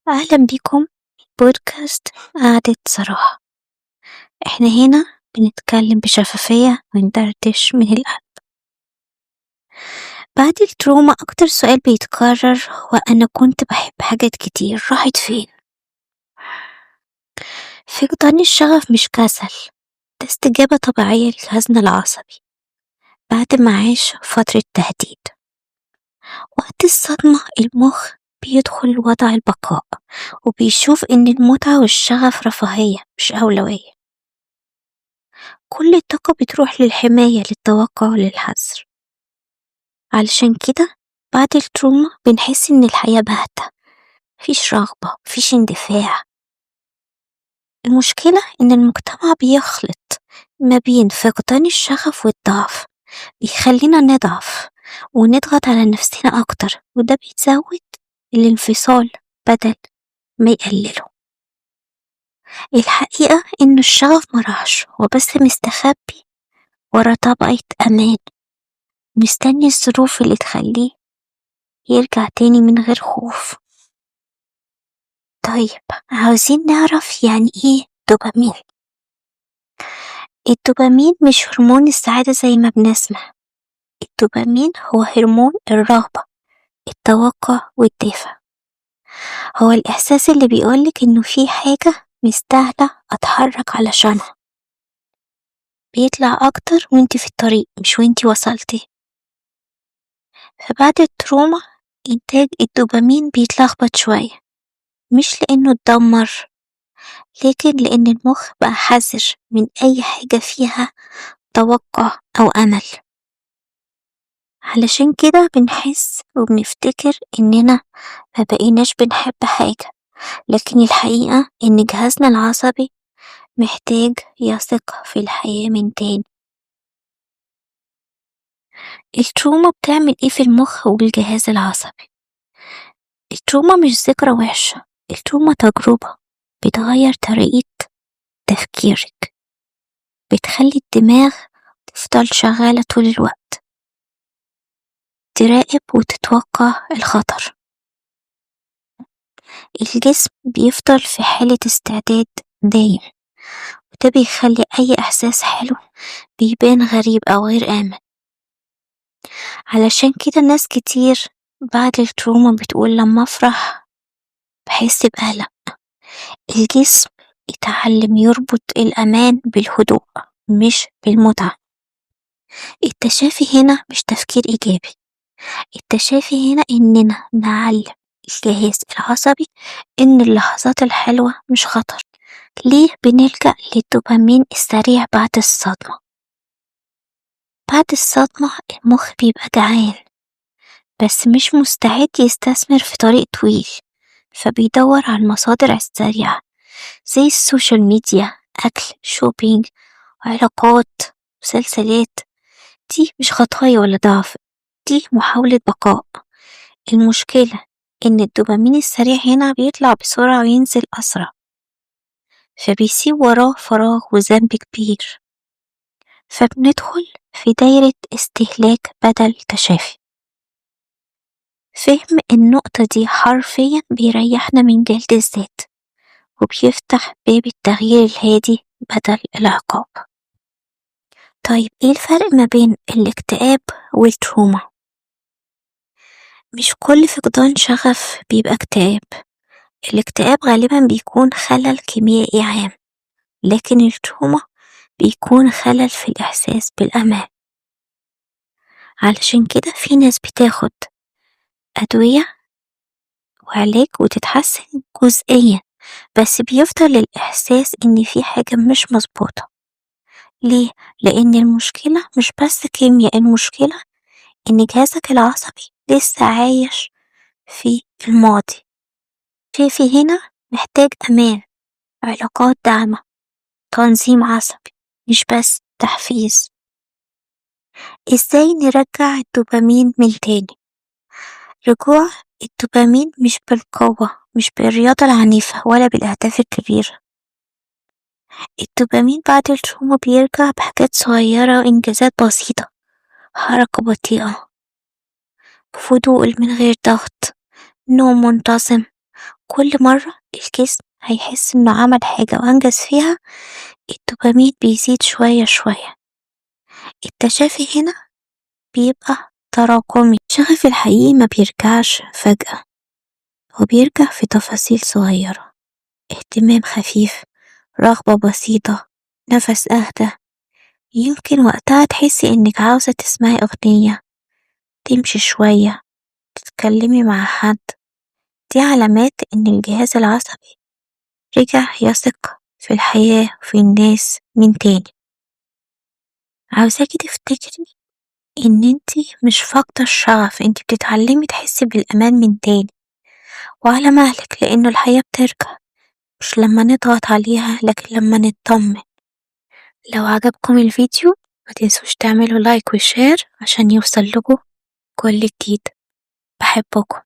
أهلا بكم بودكاست قعدة صراحة. احنا هنا بنتكلم بشفافية وندردش من القلب. بعد التروما أكتر سؤال بيتكرر هو أنا كنت بحب حاجات كتير راحت فين؟ فقدان الشغف مش كسل، ده استجابة طبيعية لجهازنا العصبي بعد ما عاش فترة تهديد. وقت الصدمة المخ بيدخل وضع البقاء وبيشوف إن المتعة والشغف رفاهية مش أولوية. كل الطاقة بتروح للحماية للتوقع وللحذر. علشان كده بعد التروما بنحس إن الحياة باهتة، مفيش رغبة مفيش اندفاع. المشكلة إن المجتمع بيخلط ما بين فقدان الشغف والضعف، بيخلينا نضعف ونضغط على نفسنا أكتر، وده بيزود الانفصال بدل ما يقلله. الحقيقة إن الشغف مراحش، هو بس مستخبي ورا طبقة أمان، مستني الظروف اللي تخليه يرجع تاني من غير خوف. طيب عاوزين نعرف يعني ايه دوبامين؟ الدوبامين مش هرمون السعادة زي ما بنسمع. الدوبامين هو هرمون الرغبة، التوقع والدافع. هو الإحساس اللي بيقولك إنه في حاجة مستاهلة أتحرك علشانها. بيطلع أكتر وانتي في الطريق مش وانتي وصلتي. فبعد التروما إنتاج الدوبامين بيتلخبط شوية، مش لأنه اتدمر، لكن لأن المخ بقى حذر من أي حاجة فيها توقع أو أمل. علشان كده بنحس وبنفتكر إننا ما بقيناش بنحب حاجة، لكن الحقيقة إن جهازنا العصبي محتاج يثق في الحياة من تاني. التروما بتعمل إيه في المخ والجهاز العصبي؟ التروما مش ذكرى وحشة، التروما تجربة بتغير طريقة تفكيرك، بتخلي الدماغ تفضل شغالة طول الوقت، تراقب وتتوقع الخطر. الجسم بيفضل في حالة استعداد دايم، وده بيخلي أي إحساس حلو بيبان غريب أو غير آمن. علشان كده ناس كتير بعد التروما بتقول لما أفرح بحس بقلق. الجسم اتعلم يربط الأمان بالهدوء مش بالمتعة. التشافي هنا مش تفكير إيجابي، التشافي هنا إننا نعلم الجهاز العصبي إن اللحظات الحلوة مش خطر. ليه بنلجأ للدوبامين السريع بعد الصدمة؟ بعد الصدمة المخ بيبقى جعان بس مش مستعد يستثمر في طريق طويل، فبيدور على المصادر السريعة زي السوشيال ميديا، أكل، شوبينج، علاقات، مسلسلات. دي مش خطايا ولا ضعف، دي محاولة بقاء. المشكلة إن الدوبامين السريع هنا بيطلع بسرعة وينزل أسرع، فبيسيب وراه فراغ وذنب كبير، فبندخل في دايرة استهلاك بدل تشافي. فهم النقطة دي حرفيا بيريحنا من جلد الذات، وبيفتح باب التغيير الهادي بدل العقاب. طيب ايه الفرق ما بين الاكتئاب والتروما؟ مش كل فقدان شغف بيبقى اكتئاب. الاكتئاب غالبا بيكون خلل كيميائي عام، لكن التروما بيكون خلل في الإحساس بالأمان. علشان كده في ناس بتاخد أدوية وعلاج وتتحسن جزئيا، بس بيفضل الإحساس إن في حاجة مش مظبوطة. ليه؟ لأن المشكلة مش بس كيمياء، المشكلة إن جهازك العصبي لسه عايش في الماضي. في هنا محتاج أمان، علاقات داعمة، تنظيم عصبي، مش بس تحفيز. إزاي نرجع الدوبامين من تاني؟ رجوع الدوبامين مش بالقوة، مش بالرياضة العنيفة ولا بالأهداف الكبيرة. الدوبامين بعد التروما بيرجع بحاجات صغيرة وإنجازات بسيطة، حركة بطيئة، فضول من غير ضغط، نوم منتظم، كل مرة الجسم هيحس إنه عمل حاجة وأنجز فيها، الدوبامين بيزيد شوية شوية. التشافي هنا بيبقى تراكمي، الشغف الحقيقي ما بيرجعش فجأة، هو بيرجع في تفاصيل صغيرة، اهتمام خفيف، رغبة بسيطة، نفس أهدى. يمكن وقتها تحسي إنك عاوزة تسمعي أغنية، تمشي شوية، تتكلمي مع حد. دي علامات إن الجهاز العصبي رجع يثق في الحياة وفي الناس من تاني. عاوزاكي تفتكري إن انتي مش فاقدة الشغف، انتي بتتعلمي تحسي بالأمان من تاني وعلى مهلك، لأنه الحياة بترجع مش لما نضغط عليها لكن لما نطمن. لو عجبكم الفيديو ما تنسوش تعملوا لايك وشير عشان يوصل لكم كل جديد. بحبكم.